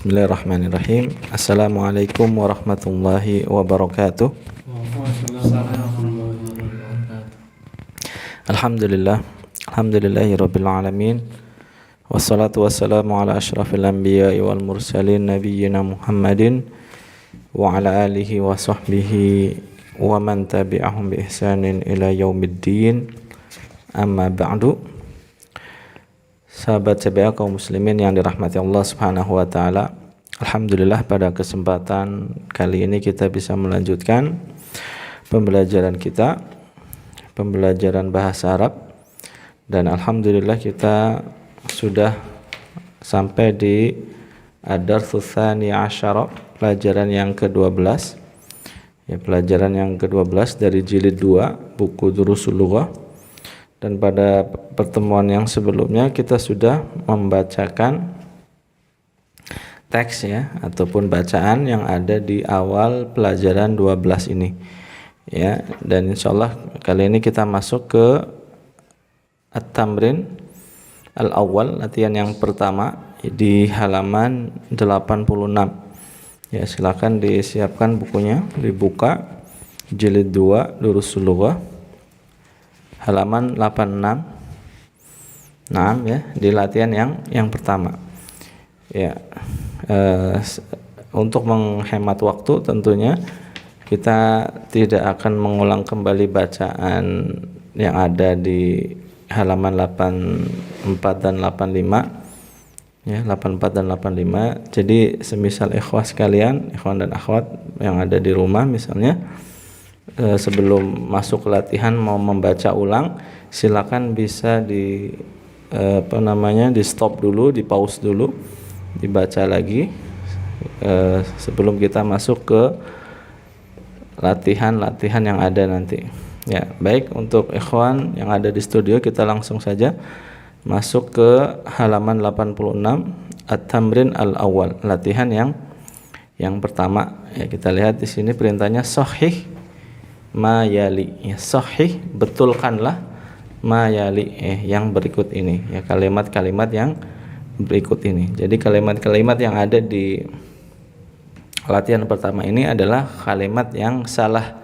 Bismillahirrahmanirrahim. Assalamualaikum warahmatullahi wabarakatuh. Alhamdulillah, alhamdulillahirabbil alamin. Wassalatu wassalamu ala asyrafil anbiya'i wal mursalin nabiyyina Muhammadin wa ala alihi wa sahbihi wa man tabi'ahum bi ihsanin ila yaumiddin. Amma ba'du. Sahabat CBA kaum muslimin yang dirahmati Allah Subhanahu wa taala. Alhamdulillah pada kesempatan kali ini kita bisa melanjutkan pembelajaran kita, pembelajaran bahasa Arab, dan alhamdulillah kita sudah sampai di ad-darsus tsani asyara, pelajaran yang ke-12. Ya, pelajaran yang ke-12 dari jilid 2 buku Durusul Lughah. Dan pada pertemuan yang sebelumnya kita sudah membacakan teks ya, ataupun bacaan yang ada di awal pelajaran 12 ini ya. Dan insyaallah kali ini kita masuk ke at-tamrin al-awwal, latihan yang pertama di halaman 86 ya. Silakan disiapkan bukunya, dibuka jilid 2 Durusul Lughah halaman 86. Nah ya, di latihan yang pertama ya. Untuk menghemat waktu tentunya kita tidak akan mengulang kembali bacaan yang ada di halaman 84 dan 85 ya, 84 dan 85. Jadi semisal ikhwah sekalian, ikhwan dan akhwat yang ada di rumah misalnya, sebelum masuk ke latihan mau membaca ulang, silakan bisa di di stop dulu, di pause dulu, dibaca lagi sebelum kita masuk ke latihan-latihan yang ada nanti. Ya, baik, untuk ikhwan yang ada di studio kita langsung saja masuk ke halaman 86 at-tamrin al-awwal, latihan yang pertama. Ya, kita lihat di sini perintahnya sahih ma yali ya, sahih betulkanlah ma yali yang berikut ini ya, kalimat-kalimat yang berikut ini. Jadi kalimat-kalimat yang ada di latihan pertama ini adalah kalimat yang salah,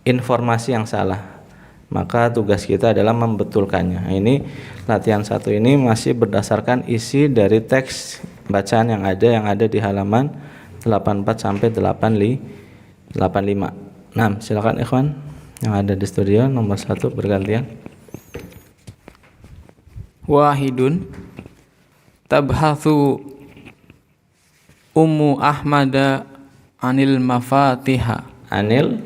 informasi yang salah, maka tugas kita adalah membetulkannya. Nah, ini latihan satu ini masih berdasarkan isi dari teks bacaan yang ada di halaman 84 sampai 85. Nah, silakan ikhwan yang ada di studio nomor 1 bergantian. Wahidun tabhathu Ummu Ahmada anil mafatiha. Anil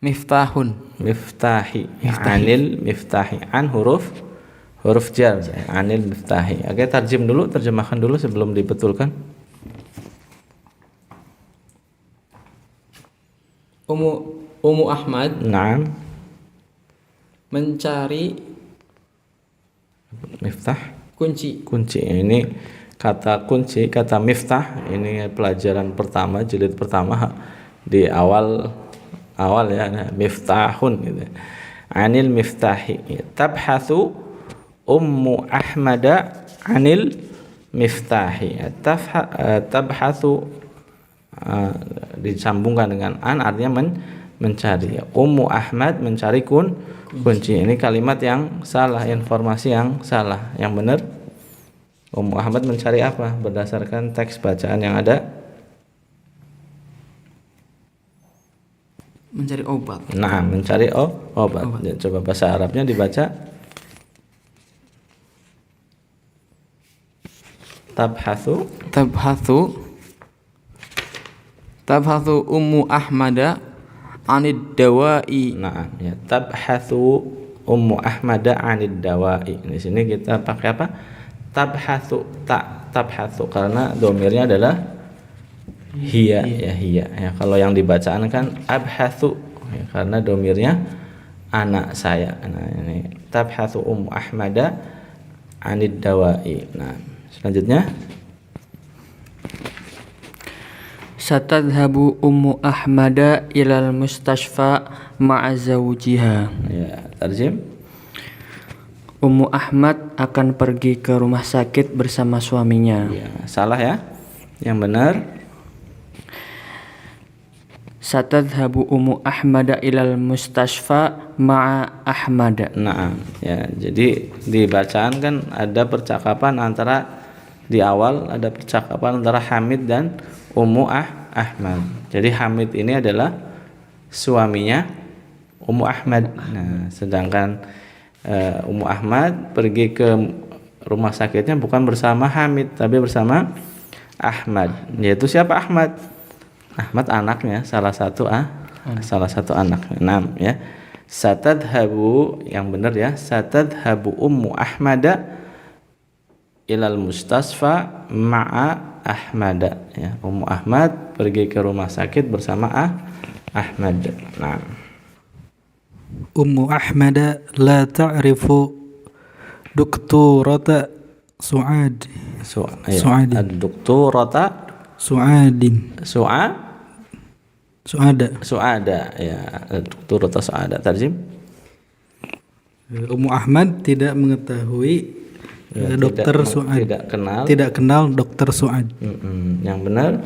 miftahun. Miftahi. Anil miftahi. An huruf jar. Anil miftahi. Oke, terjemahkan dulu sebelum dibetulkan. Ummu Ahmad Naam. mencari Miftah kunci. Ini kata kunci, kata miftah ini pelajaran pertama, jilid pertama di awal ya, miftahun gitu. Anil miftahi. Tabhathu Ummu Ahmada anil miftahi. Tabhathu disambungkan dengan an, artinya mencari. Ummu Ahmad mencari kunci. Ini kalimat yang salah, informasi yang salah. Yang benar, Ummu Ahmad mencari apa? Berdasarkan teks bacaan yang ada, mencari obat. Nah, mencari obat. Ya, coba bahasa Arabnya dibaca. Tabhathu Ummu Ahmada anid dawa'i. Nah, ya, tabhathu Ummu Ahmada anid dawa'i. Di sini kita pakai apa? Tabhathu karena domirnya adalah hiya ya, hiya. Ya, kalau yang dibacaan kan abhathu ya, karena domirnya anak saya. Nah, ini tabhathu Ummu Ahmada anid dawa'i. Nah, selanjutnya Satadhabu Ummu Ahmada ilal mustashfa ma'a zawjiha. Ya, tarjim. Ummu Ahmad akan pergi ke rumah sakit bersama suaminya. Ya, salah ya. Yang benar Satadhabu Ummu Ahmad ilal mustashfa ma'a Ahmad. nah, ya. Jadi di bacaan kan ada percakapan antara di awal ada percakapan antara Hamid dan Ummu Ahmad. Jadi Hamid ini adalah suaminya Ummu Ahmad. Nah, sedangkan Ummu Ahmad pergi ke rumah sakitnya bukan bersama Hamid tapi bersama Ahmad. Yaitu siapa Ahmad? Ahmad anaknya, salah satu anak. 6 ya. Satadhabu yang benar ya. Satadhabu Ummu Ahmada ilal mustasfa ma'a Ahmada ya. Ummu Ahmad pergi ke rumah sakit bersama Ahmad. Nah. Ummu Ahmad la ta'rifu doktorata Su'ad. Su'adin. Ad-doktorata Su'adin. Su'ada ya. Ad-doktorata Su'ada. Tarjim. Ummu Ahmad tidak mengetahui dokter Su'ad. Tidak kenal dokter Su'ad. Yang benar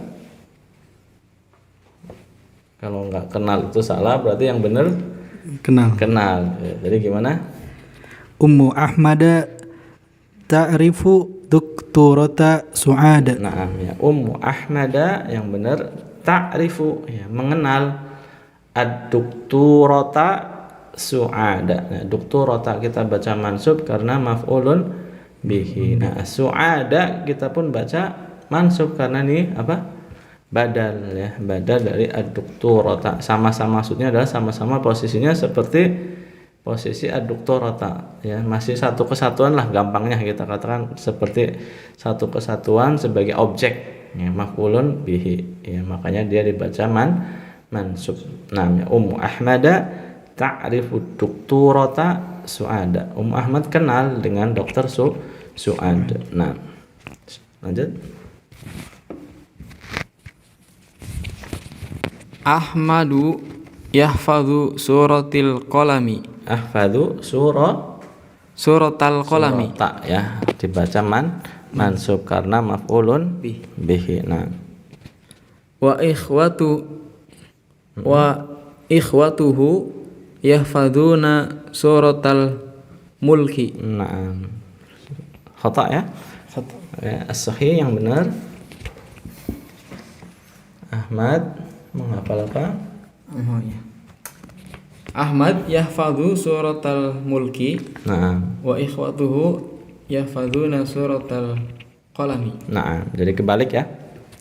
kalau nggak kenal itu salah, berarti yang benar kenal ya, jadi gimana? Ummu Ahmad ta'rifu doktorata Su'ad. Nah ya, Ummu Ahmada yang benar ta'rifu ya, mengenal ad-doktorata Su'ada. Nah, doktorata kita baca mansub karena maf'ulun bihi. Nah, Su'ada kita pun baca mansub karena ini apa? Badal ya, badal dari ad-doktorata. Sama-sama maksudnya adalah sama-sama posisinya seperti posisi ad-doktorata ya, masih satu kesatuan lah gampangnya kita katakan, seperti satu kesatuan sebagai objek ya, maf'ulun bihi ya, makanya dia dibaca mansub. Nah, Ummu Ahmada ta'rifu doktorata Su'ada. Ummu Ahmad kenal dengan dokter Su'ad. Nah, lanjut. Ahmadu yahfadhu suratil qalami. Ahfadhu Suratal qalami. surata ya, dibaca mansub karena maf'ulun bihi. Nah, Wa ikhwatuhu yahfadhuna suratal mulki. nah, khata ya. Ya, as-sahih yang benar. Ahmad menghafal apa? Oh, ya. Ahmad yahfadhu suratal mulki Nah, wa ikhwatuhu yahfadhuna suratal qalami. nah, jadi kebalik ya.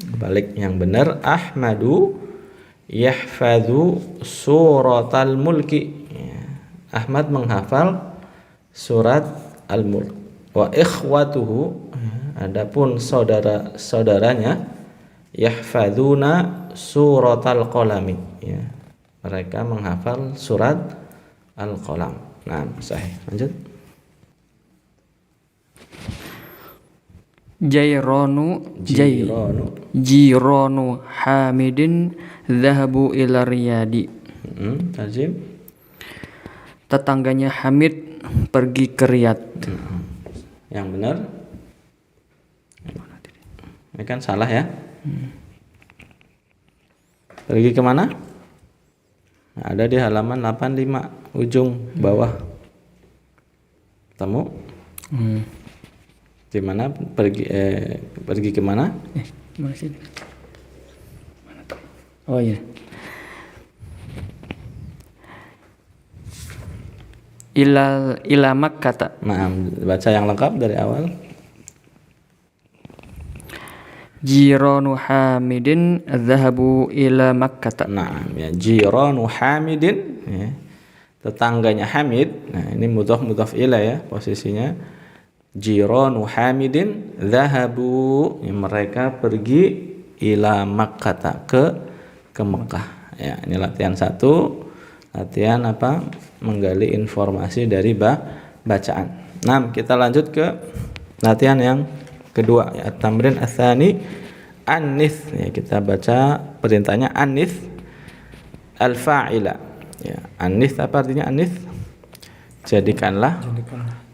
Kebalik yang benar. Ahmadu yahfadhu suratal mulki ya. Ahmad menghafal surat al-mulk. Wa ikhwatuhu ya, adapun saudara-saudaranya yahfadhuna suratal qalami ya, mereka menghafal surat al-qalam. Nah, sahih. Lanjut. Jiranu Hamidin dhahabu ila Riyadi. Tarjim. Tetangganya Hamid pergi ke Riyadh. Yang benar. Ini kan salah ya. Pergi kemana? Nah, ada di halaman 85 ujung bawah. Temu? Di mana pergi kemana? Masih. Oh iya. Ila Makkah. Nah, baca yang lengkap dari awal. Jiranu Hamidin dhahabu ila Makkah. Nah, ya, jiranu Hamidin ya. Tetangganya Hamid. Nah, ini mudhaf ilaih ya posisinya. Jiranu Hamidin dhahabu ya, mereka pergi ila Makkah ke Mekah. Ya, ini latihan 1. Latihan apa? Menggali informasi dari bacaan. Nah, kita lanjut ke latihan yang kedua ya, tamrin ats-tsani an-nits ya, kita baca perintahnya an-nits al-fa'ila ya. An-nits apa artinya an-nits? Jadikanlah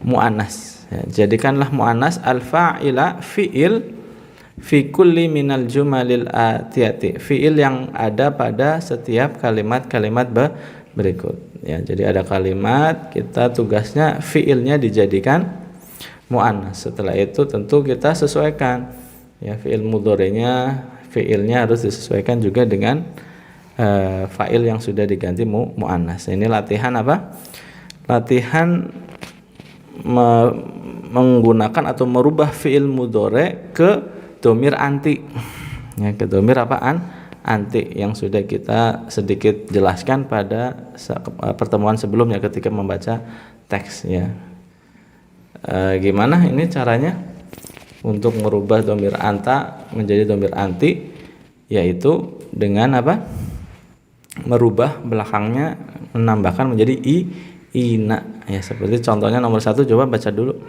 muannas. Ya, jadikanlah muannas al-fa'ila fi'il fi kulli minal jumalil atiyati, fi'il yang ada pada setiap kalimat-kalimat berikut. Ya, jadi ada kalimat, kita tugasnya fi'ilnya dijadikan muannas. Setelah itu tentu kita sesuaikan. Ya, fi'il mudhari'nya, fi'ilnya harus disesuaikan juga dengan fa'il yang sudah diganti muannas. Ini latihan apa? Latihan menggunakan atau merubah fi'il mudhari' ke domir anti. Ya, ke domir apaan? Anti, yang sudah kita sedikit jelaskan pada pertemuan sebelumnya ketika membaca teks, ya. Gimana ini caranya untuk merubah domir anta menjadi domir anti? Yaitu dengan apa? Merubah belakangnya, menambahkan menjadi ina. Ya, seperti contohnya nomor 1, coba baca dulu.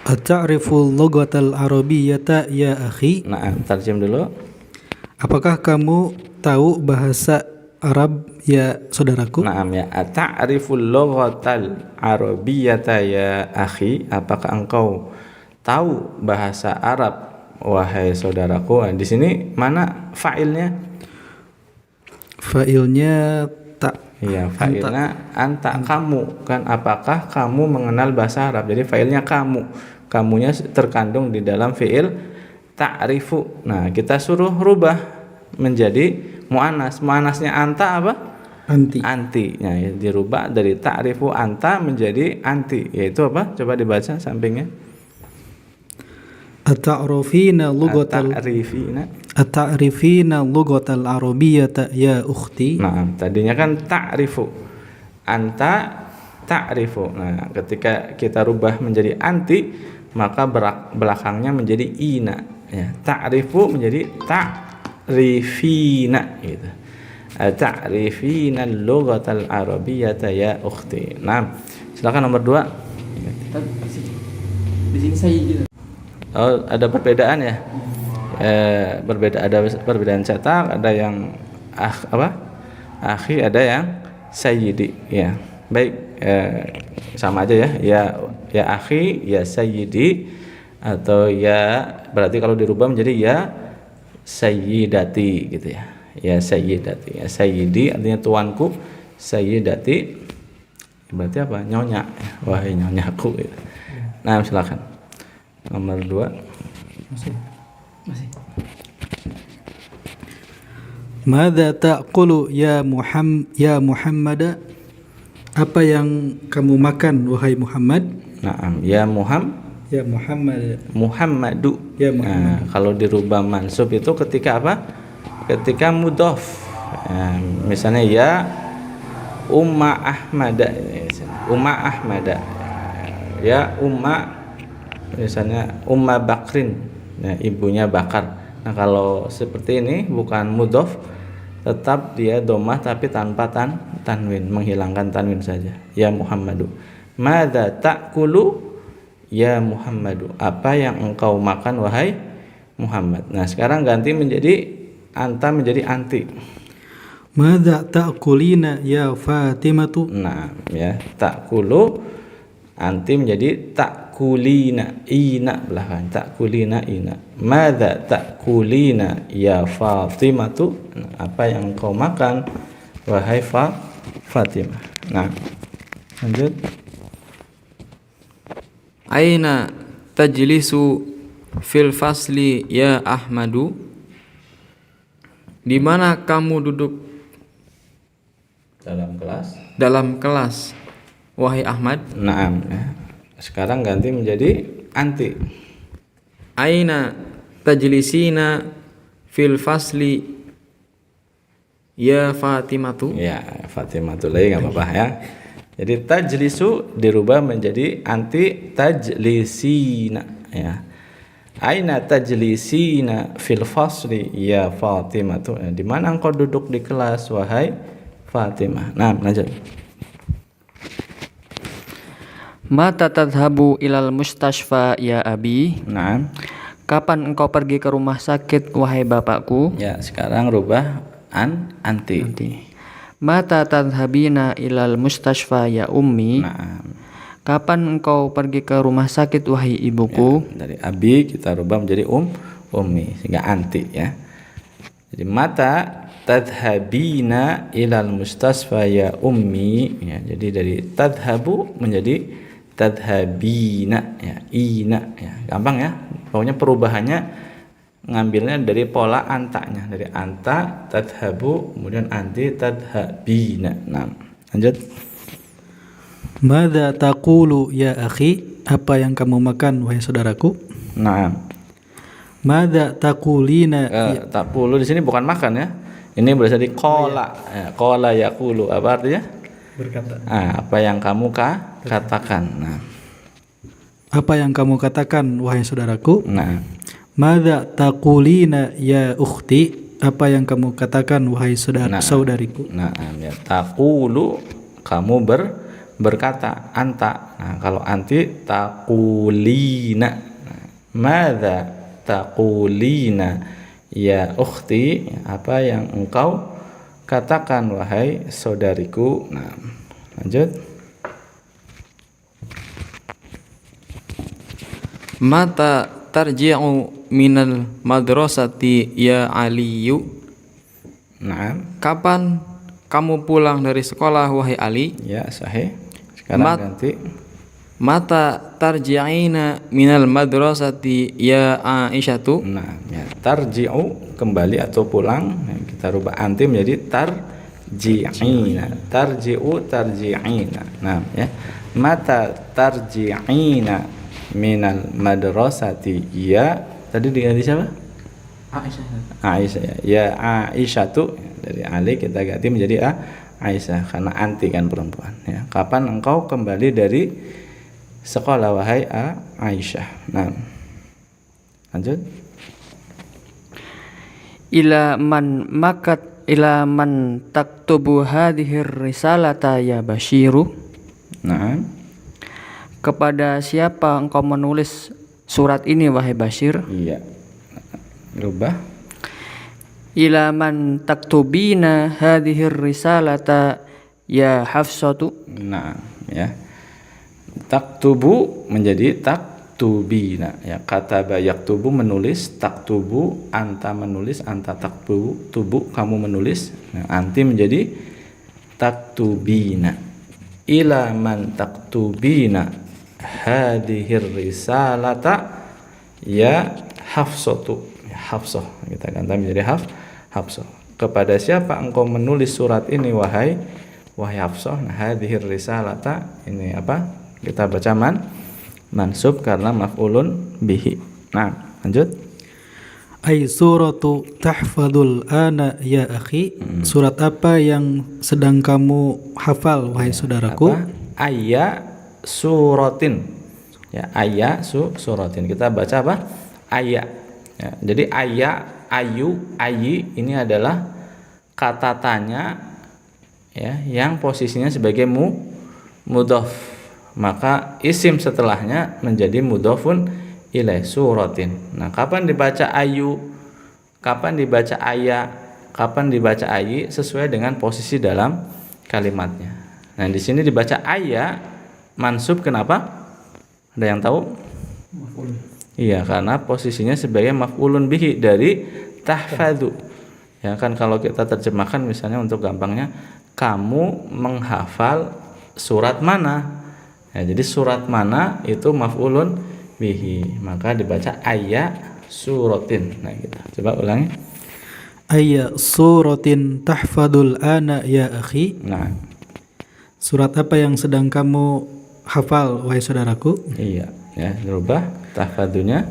Ata'riful lughatal arabiyyata ya akhi? Nah, tarjim dulu. Apakah kamu tahu bahasa Arab ya saudaraku? Naam, ya. Ata'riful lughatal arabiyyata ya akhi? Apakah engkau tahu bahasa Arab wahai saudaraku? Di sini mana fa'ilnya? Fa'ilnya tak. Iya, fa'ilnya anta, kamu kan. Apakah kamu mengenal bahasa Arab? Jadi fa'ilnya kamu. Kamunya terkandung di dalam fi'il ta'rifu. Nah, kita suruh rubah menjadi muannas. Muannasnya anta apa? Anti. Anti. Nah, ya, dirubah dari ta'rifu anta menjadi anti. Yaitu apa? Coba dibaca sampingnya. Ata'rifina lughatal lughatal arabiyyata ya ukhti? Nah, tadinya kan ta'rifu. Anta ta'rifu. Nah, ketika kita rubah menjadi anti, maka belakangnya menjadi ina. Ya, ta'rifu menjadi ta'rifina gitu. Ta'rifina lughatal arabiyyata ya ukhti. Nah, silakan nomor 2. Di sini saya gitu. Oh, ada perbedaan ya? Ada perbedaan cetak, ada yang akhi, ada yang sayyidi, ya. Baik, sama aja ya akhi, ya sayyidi, atau ya, berarti kalau dirubah menjadi ya sayyidati gitu ya. Ya sayyidati, ya sayyidi artinya tuanku, sayyidati berarti apa? Nyonya, wahai nyonyaku gitu. Nah, silakan nomor 2. Masih. Madza ta'qulu ya Muhammad? Apa yang kamu makan wahai Muhammad? Naam, ya Muhammad. Muhammadu. Ya Muhammad. Nah, kalau dirubah mansub itu ketika apa? Ketika mudhof. Misalnya ya Umma Ahmada. Ya Umma, misalnya Umma Bakrin. Nah, ibunya Bakar. Nah, kalau seperti ini bukan mudhof, tetap dia domah tapi tanpa tanwin, menghilangkan tanwin saja. Ya Muhammadu. Madza ta'kulu ya Muhammadu? Apa yang engkau makan wahai Muhammad? Nah, sekarang ganti menjadi anta menjadi anti. Madza ta'kulina ya Fatimatu? Nah, ya, ta'kulu anti menjadi ta'kulina, ina belakang, ta'kulina ina. Madza ta'kulina ya Fatimatu? Apa yang engkau makan wahai Fatimah? Nah, lanjut. Aina tajlisu fil fasli ya Ahmadu? Di mana kamu duduk dalam kelas wahai Ahmad? Naam, ya. Sekarang ganti menjadi anti. Aina tajlisina fil fasli ya Fatimatu? Ya, Fatimatu lagi enggak apa-apa ya. Jadi tajlisu dirubah menjadi anti tajlisina, ya. Aina tajlisina fil fasli ya Fatimatu? Di mana engkau duduk di kelas wahai Fatimah? Nah, lanjut. Mata tadhabu ilal mustashfa ya abi? Nah, kapan engkau pergi ke rumah sakit wahai bapakku? ya, sekarang rubah anti. Mata tadhhabina ilal mustashfa ya ummi? Nah, Kapan engkau pergi ke rumah sakit wahai ibuku? ya, dari abi kita rubah menjadi ummi sehingga anti ya. Jadi mata tadhhabina ilal mustasfa ya ummi ya. Jadi dari tadhabu menjadi tadhhabina ya, ina ya. Gampang ya. Pokoknya perubahannya ngambilnya dari pola antanya, dari anta tadhabu kemudian anti tadhabina. Nah, lanjut. Madza taqulu ya akhi? Apa yang kamu makan wahai saudaraku? Nah, Madza taqulina? taqulu di sini bukan makan ya. Ini berasal dari qala. Ya, qala yaqulu apa artinya? Berkata. Apa yang kamu katakan. Nah, Apa yang kamu katakan wahai saudaraku? nah, Madza taqulina ya ukhti? Apa yang kamu katakan wahai saudariku? nah, ya, taqulu kamu berkata, anta. Nah, kalau anti taqulina. Nah, madza taqulina ya ukhti? Apa yang engkau katakan wahai saudariku? Nah, lanjut. Mata tarji'u minal madrasati ya Aliyu? Nah, Kapan kamu pulang dari sekolah wahai Ali? ya sahih. Sekarang ganti. Mata tarji'ina minal madrasati ya Aisyatu? Nah, ya, tarji'u kembali atau pulang. Nah, kita rubah anti menjadi tarji'ina. Tarji'u tarji'ina. Nah, ya. Mata tarji'ina minal madrasati ya. Tadi diganti siapa? Aisyah ya. Ya Aisyatu, dari Ali kita ganti menjadi Aisyah karena anti kan perempuan ya. Kapan engkau kembali dari sekolah wahai Aisyah? Nah, lanjut. Ila man taktubu hadhir risalata ya Bashiru? Nah, Kepada siapa engkau menulis surat ini wahai Bashir? iya. Rubah. Ila man taktubina hadhir risalata ya Hafsatu? Nah, ya. Taktubu menjadi taktubina ya. Kataba yaktubu menulis, taktubu anta menulis, anta taktubu tubu kamu menulis. Nah, anti menjadi taktubina. Ila man taktubina hadhir risalata ya Hafsatu. Ya, Hafsah kita ganti menjadi Hafsah. Kepada siapa engkau menulis surat ini wahai Hafsah? Nah, hadhir risalata ini apa? Kita baca mansub karena maf'ulun bihi. Nah, lanjut. Ay suratu tahfadul ana ya akhi? Surat apa yang sedang kamu hafal wahai saudaraku? Ayya suratin. Ya, ayya suratin. Kita baca apa? Ayya. Ya, jadi ayya, ayu, ayi ini adalah kata tanya ya yang posisinya sebagai mudhaf. Maka isim setelahnya menjadi mudhafun ilaih, suratin. Nah, kapan dibaca ayu? Kapan dibaca ayya? Kapan dibaca ayi? Sesuai dengan posisi dalam kalimatnya. Nah, di sini dibaca ayya mansub, kenapa? Ada yang tahu? Iya, karena posisinya sebagai maf'ulun bihi dari tahfadzu. Ya kan, kalau kita terjemahkan misalnya untuk gampangnya, kamu menghafal surat mana? Ya, jadi surat mana itu maf'ulun bihi, maka dibaca ayya suratin. Nah, gitu. Coba ulangi. Ayya suratin tahfadul ana ya akhi? Nah, Surat apa yang sedang kamu hafal wahai saudaraku? iya, ya, dirubah tahfadunya.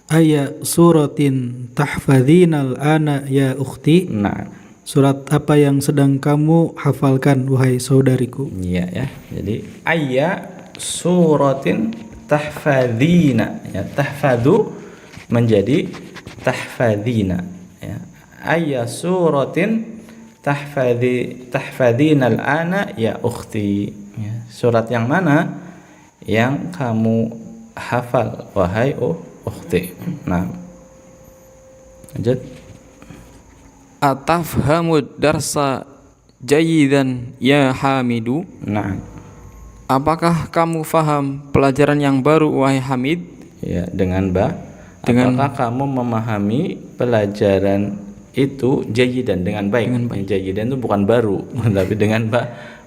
Ayya suratin tahfadhinal ana ya ukhti? Nah, Surat apa yang sedang kamu hafalkan wahai saudariku? iya ya. Jadi ayya suratin tahfadzina ya, tahfadzu menjadi tahfadzina ya. Ayya suratin tahfadzina al-ana ya ukhti ya. Surat yang mana yang kamu hafal wahai ukhti? Nah, lanjut. Atafhamud darsa jayyidan ya Hamidu. Nah, Apakah kamu faham pelajaran yang baru wahai Hamid? ya dengan apakah kamu memahami pelajaran itu jayidan dengan baik? Jayidan itu bukan baru tapi dengan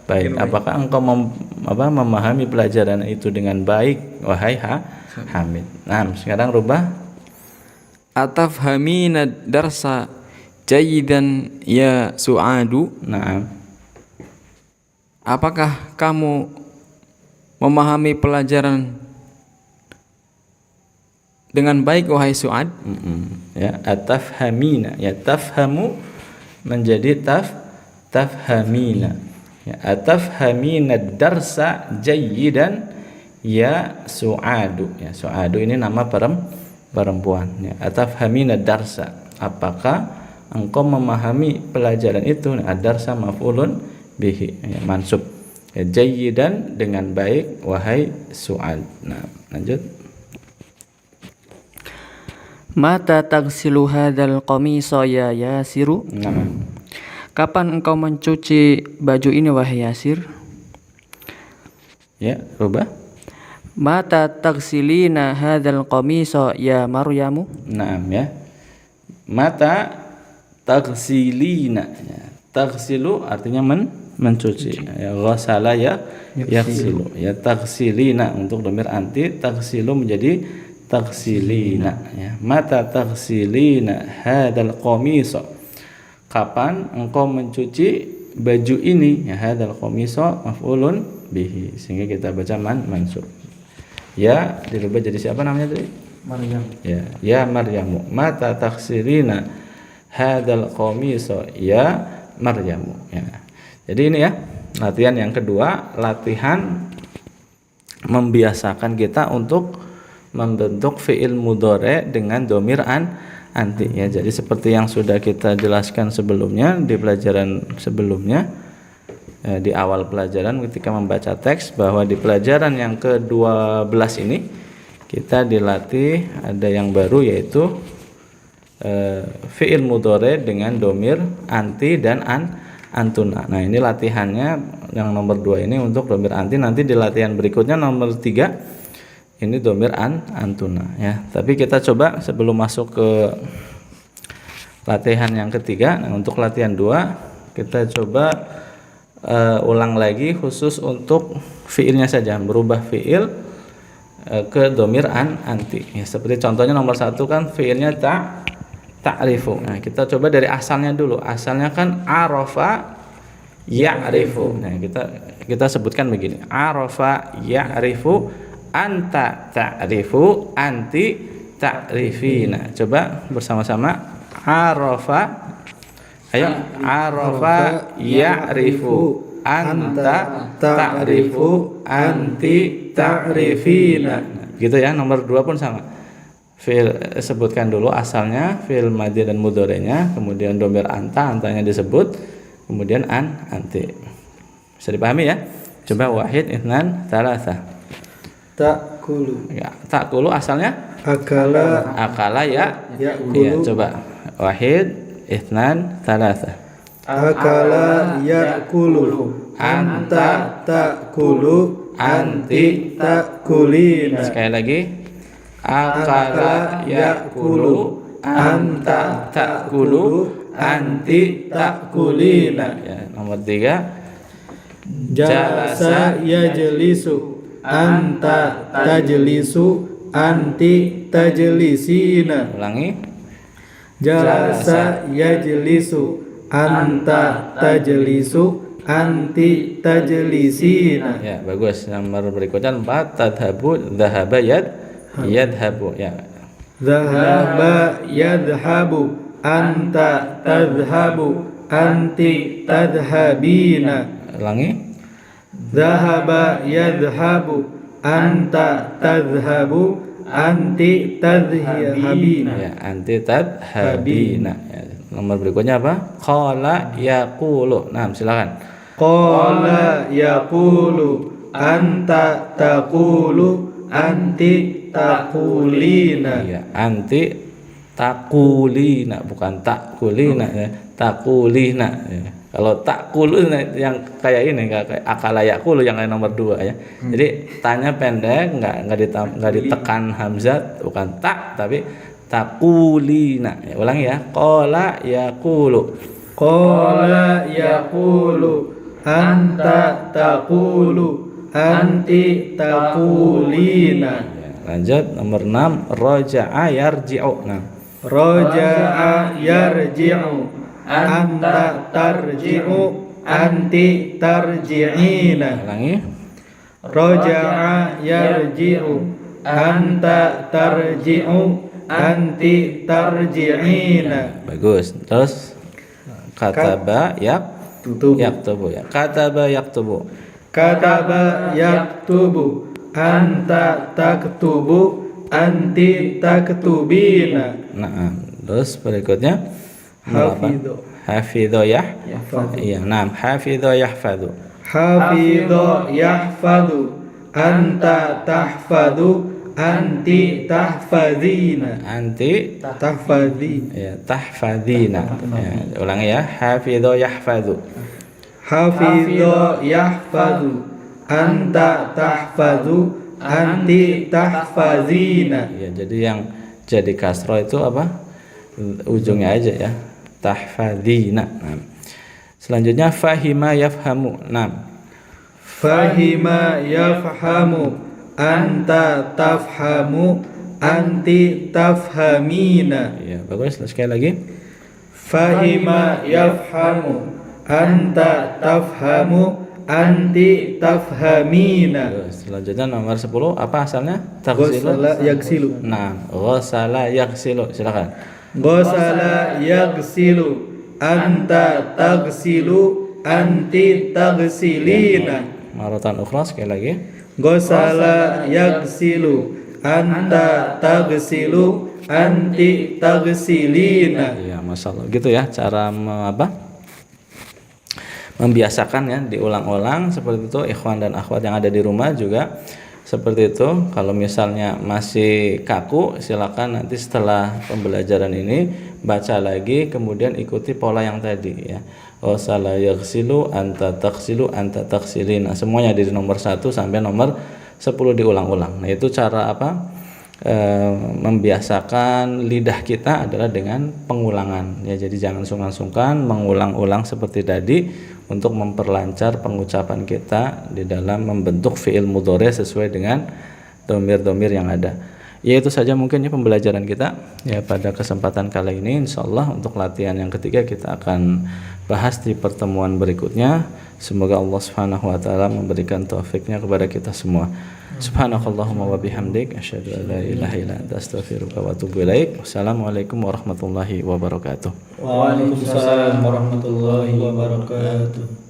baik. Apakah engkau memahami pelajaran itu dengan baik wahai Hamid? Nah, sekarang rubah. Atafhamina darsa jayyidan ya Su'adu. Nah, Apakah kamu memahami pelajaran dengan baik wahai Su'ad? ya atafhamina, ya tafhamu menjadi tafhamina, ya atafhamina darsa jayyidan ya Su'adu. Ya Su'adu ini nama perempuan, ya atafhamina darsa, apakah engkau memahami pelajaran itu? Ad-darsa maf'ulun bihi, ya mansub, ya jayyidan dengan baik wahai Su'ad. Nah, lanjut. Mata tagsilu hadzal qamisa ya Yasiru. Nah, Kapan engkau mencuci baju ini wahai Yasir? ya rubah. Mata tagsilina hadzal qamisa ya Maryamu. Naam, ya. Mata tagsilina, ya. Tagsilu artinya mencuci. Ya ghasala ya yaghsilu. Ya tagsilina untuk dhamir anti, tagsilu menjadi tagsilina, ya. Mata tagsilina hadzal qamisa. Kapan engkau mencuci baju ini? Ya hadzal qamisa maf'ulun bihi, sehingga kita baca mansub. Ya dirubah jadi siapa namanya tadi? Maryam. Ya Maryamu. Mata taghsilina hadzal qamisa ya Maryamu, ya. Jadi ini ya latihan yang kedua, latihan membiasakan kita untuk membentuk fiil mudhari dengan dhamir anti, ya. Jadi seperti yang sudah kita jelaskan sebelumnya di pelajaran sebelumnya, di awal pelajaran ketika membaca teks, bahwa di pelajaran yang ke-12 ini kita dilatih ada yang baru, yaitu fiil mudhari dengan dhamir anti dan antuna. Nah, ini latihannya yang nomor 2 ini untuk dhamir anti. Nanti di latihan berikutnya nomor 3 ini dhamir antuna, ya. Tapi kita coba sebelum masuk ke latihan yang ketiga, nah, untuk latihan 2 kita coba ulang lagi khusus untuk fiilnya saja, berubah fiil ke dhamir anti, ya. Seperti contohnya nomor 1 kan fiilnya ta'rifu. Nah, kita coba dari asalnya dulu. Asalnya kan arafa ya'rifu. Nah, kita sebutkan begini. Arafa ya'rifu, anta ta'rifu, anti ta'rifina. Coba bersama-sama. Arafa, ayo. Arafa ya'rifu, anta ta'rifu, anti ta'rifina. Gitu ya. Nomor 2 pun sama. Fiil sebutkan dulu asalnya, fiil madhi dan mudhari'nya, kemudian dhamir antanya disebut, kemudian anti. Bisa dipahami ya? Coba wahid, itsnan, tsalatsa. Ta'kulu. Ya, ta'kulu asalnya akala ya. Ya'kulu. Ya, coba wahid, itsnan, tsalatsa. Akala ya'kulu. Anta ta'kulu. Anti ta'kulina. Sekali lagi. Akala ya'kulu, anta ta'kulu, anti ta'kulina. Ya, nomor 3. Jalasa yajlisu. Anta tajlisu. Anti tajlisina. Ulangi. Jalasa yajlisu. Anta tajlisu. Anti tajlisina. Ya, bagus. Nomor berikutnya 4. Tadhabu, dhahaba yadhabu, ya. Dhahaba yadhabu. Anta tadhabu. Anti tadhabina. Ulangi. Dhahaba yadhabu. Anta tadhabu. Anti tadhabina. Ya, anti tadhabina. Ya. Nomor berikutnya apa? Qala yaqulu. Nah, silakan. Qala yaqulu. Anta taqulu. Anti taqulina. Ya, anti taqulina, bukan takulina, ya. Taqulina, ya. Kalau takulu yang kayak ini kayak akala yakulu yang nomor 2 ya. Jadi tanya pendek, nggak ditekan hamzat, bukan tak tapi takulina. Ya, ulangi ya. Qala yaqulu. Qala yaqulu anta taqulu anti taqulina. Ya, lanjut nomor 6 raja'a yarji'u. Nah, Raja'a yarji'u anta tarji'u anti tarji'ina. ulangi. Raja'a yarji'u anta tarji'u anti tarji'ina. Bagus. Terus kataba yaktubu ya. Kataba yaktubu. Kataba yaktubu anta taktubu anti taktubina. Nah, terus berikutnya Hafidho. hafidho ya. Iya, nah, hafidho yahfadhu. Hafidho yahfadhu anta tahfadhu anti tahfadhina. Anti Tahfadhi. ya tahfadhina. Ya, ulangi ya. Hafidho yahfadhu. Hafidho yahfadhu anta tahfadhu anti tahfadhina. Ya, jadi yang jadi kasroh itu apa? Ujungnya aja ya. Tahfadhina. Nah. Selanjutnya fahima yafhamu. Nah. Fahima yafhamu anta tafhamu anti tafhamina. Ya, bagus. Sekali lagi. Fahima yafhamu anta tafhamu anti tafhamina. Selanjutnya nomor 10 apa asalnya? Ghasala yaghsilu. Nah, ghasala yaghsilu. Silakan. Ghasala yaghsilu anta taghsilu anti taghsilina. Maratan ukhra sekali lagi. Ghasala yaghsilu anta taghsilu anti taghsilina. Iya, masyaallah. Gitu ya cara membiasakan ya, diulang-ulang seperti itu. Ikhwan dan akhwat yang ada di rumah juga seperti itu. Kalau misalnya masih kaku, silakan nanti setelah pembelajaran ini baca lagi, kemudian ikuti pola yang tadi ya. Wasala yaghsilu anta taghsilu anta taghsilina. Semuanya dari nomor 1 sampai nomor 10 diulang-ulang. Nah, itu cara membiasakan lidah kita adalah dengan pengulangan ya. Jadi jangan sungkan-sungkan mengulang-ulang seperti tadi untuk memperlancar pengucapan kita di dalam membentuk fi'il mudhari sesuai dengan dhamir-dhamir yang ada. Ya, itu saja mungkin ya pembelajaran kita ya pada kesempatan kali ini. Insyaallah untuk latihan yang ketiga kita akan bahas di pertemuan berikutnya. Semoga Allah Subhanahu wa taala memberikan taufiknya kepada kita semua. Subhanakallahumma wa bihamdik asyhadu an la ilaha illa anta astaghfiruka wa atubu ilaik. Wassalamualaikum warahmatullahi wabarakatuh. Waalaikumsalam warahmatullahi wabarakatuh.